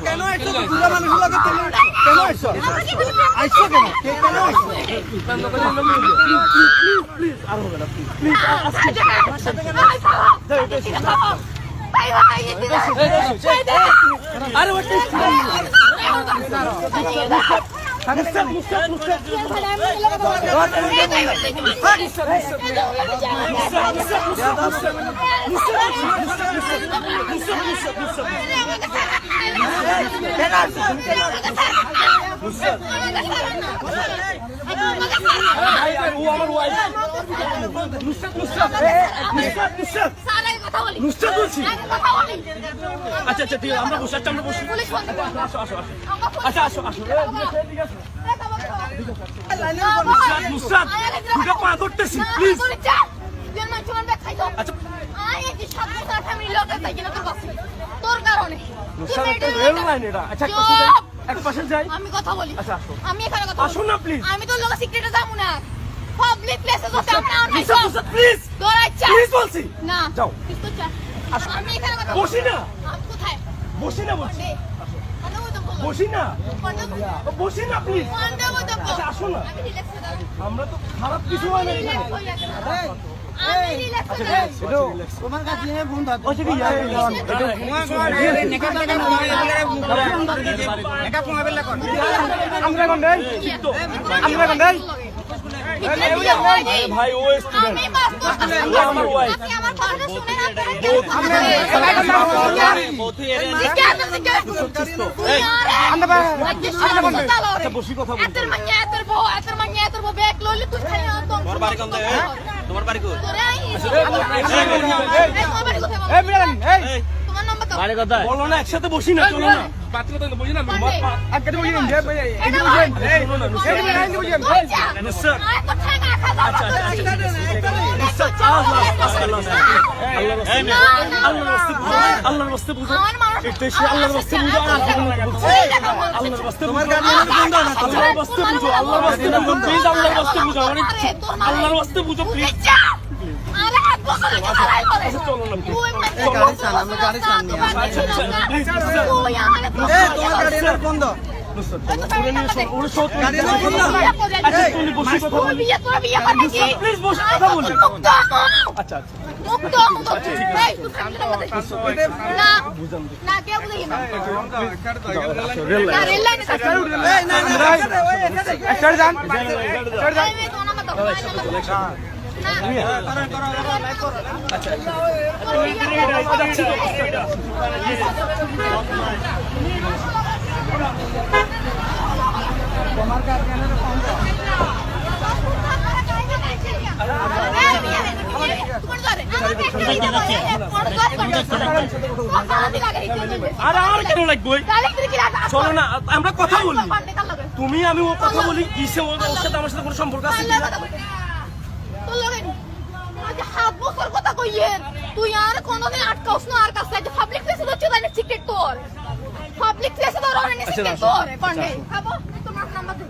কেন আইছো দুলা মানুষের লগে কেন আইছো আইছো কেন কেন আইছো প্লিজ আর হবে না প্লিজ আমার সাথে কেন আরে আচ্ছা আচ্ছা ঠিক আছে আমরা বসে আমরা বসি আসো আসো আসো আচ্ছা আসো আসো নুসরাত দুটো পা ধরতেছি প্লিজ আচ্ছা তোর কারণে রেল লাইন এটা আচ্ছা এক পাশে যাই আমি কথা বলি আচ্ছা আসো আমি এখানে কথা আসো না প্লিজ আমি তো লোক সিক্রেটে যাবো না পাবলিক প্লেসে তো যাবো না নুসরাত প্লিজ তোর আচ্ছা প্লিজ বলছি না যাও তো চা আমি এখানে কথা বসি না আমি কোথায় বসি না বলছি মানে ওই তো বসি না বসি না প্লিজ মানে ওই তো আচ্ছা আসো না আমি রিল্যাক্স হয়ে আমরা তো খারাপ কিছু হয় না রিল্যাক্স হয়ে যাবে আমি রিল্যাক্স হয়ে যাবে তোমার কাছে ফোন দাও ওই কি আমরা কোন দেন আমরা কোন দেন ভাই ও স্টুডেন্ট ও আমার ওয়াইফ আমার কথাটা শুনে না আচ্ছা বসি কথা বলি এত মান্য এত বউ ব্যাগ লইলে তুই খালি তোমার বাড়ি কোন দেয় তোমার বাড়ি কই তোরে আই এই বিড়াল এই তোমার নাম্বার দাও বাড়ি কোথায় বলো না একসাথে বসি না চলো না বাতি কথা বসি না একসাথে বসি না এই বুঝেন এই শোনো না এই বুঝেন স্যার এত টাকা খাওয়া আল্লাহর রাস্তে বুঝো এটা সে আল্লাহর রাস্তে বুঝো আল্লাহর রাস্তে তোমার গার্ডিয়ান বন্ধ না আল্লাহর রাস্তে বুঝো আল্লাহর রাস্তে বুঝো প্লিজ আল্লাহর রাস্তে বুঝো আল্লাহর রাস্তে বুঝো প্লিজ আরে এক বছর খালাই করে চলো না তুই গাড়ি চান আমরা গাড়ি চান নি এই তোমার গার্ডিয়ান বন্ধ প্লিজ বসে কথা বলি আচ্ছা আচ্ছা মুক্ত না না কেউ বুঝি না না রেল লাইনে থাকতে এই না না একটা যান এই তো নাম দাও আর কেন লাগবে চলো না আমরা কথা বলি তুমি আমি ও কথা বলি কিসে ওর সাথে আমার সাথে কোনো সম্পর্ক আছে হাত বছর কথা কইয়েন তুই আর কোনদিন আটকাওস না আর কাছে পাবলিক প্লেসে তো চলে সিক্রেট তোর পাবলিক প্লেসে তো রনে সিক্রেট তোর পান্ডে খাবো তোমার নাম্বার দে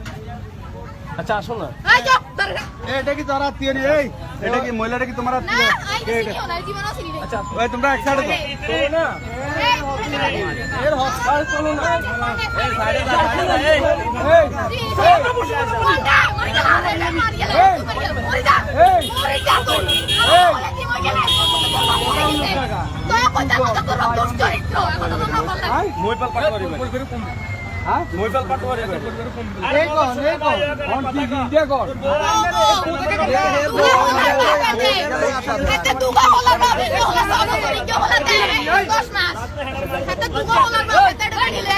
আচ্ছা আসো না আই যাও দাঁড়া এটা কি তোর আত্মীয় নি এই এটা কি মহিলাটা কি তোমার না আত্মীয় আই দেখি না জীবন আসিনি রে আচ্ছা ওই তোমরা এক সাইডে দাও চলো না এর হসপিটাল চলো না এই সাইডে যা সাইডে এই মোবাইল পাটওয়ারি হ্যাঁ মোবাইল পাটওয়ারি এই কোন অন কি কি কর এতে দুগা হলার বাবে হলা সানো করি কে হলা দে 10 মাস এতে দুগা হলার বাবে তেড়ে গিলে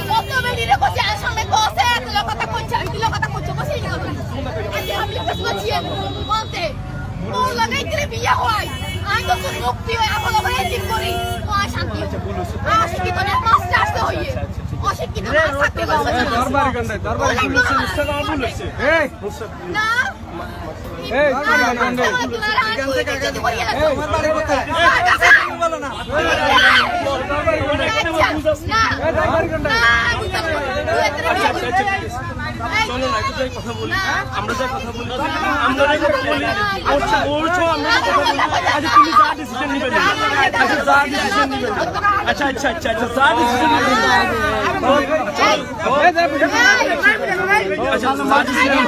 কত বেরিয়ে কইছে আর সামনে কইছে এত কথা কইছে এই কথা কইছে বসে নি কথা আজ আমি কাছে বসে বলতে ও লাগাই করে বিয়া হয় আমি তো তোর মুক্তি হই আমল করে ঠিক করি ও শান্তি আশিকি তো না মাস্টার আসতে হইয়ে অশিক্ষিত না থাকতে পারবে দরবারি গন্ডাই দরবারি এই না এই দরবারি গন্ডাই এখান থেকে আগে তোমার বাড়ি কোথায় বলো না না দরবারি গন্ডাই না চলো না একটু যাই কথা বলি আমরা যাই কথা বলি আমরা যাই কথা বলি বলছো আমরা যাই কথা বলি আচ্ছা তুমি যা ডিসিশন নিবে আচ্ছা যা ডিসিশন নিবে আচ্ছা আচ্ছা আচ্ছা আচ্ছা যা ডিসিশন নিবে আচ্ছা যা ডিসিশন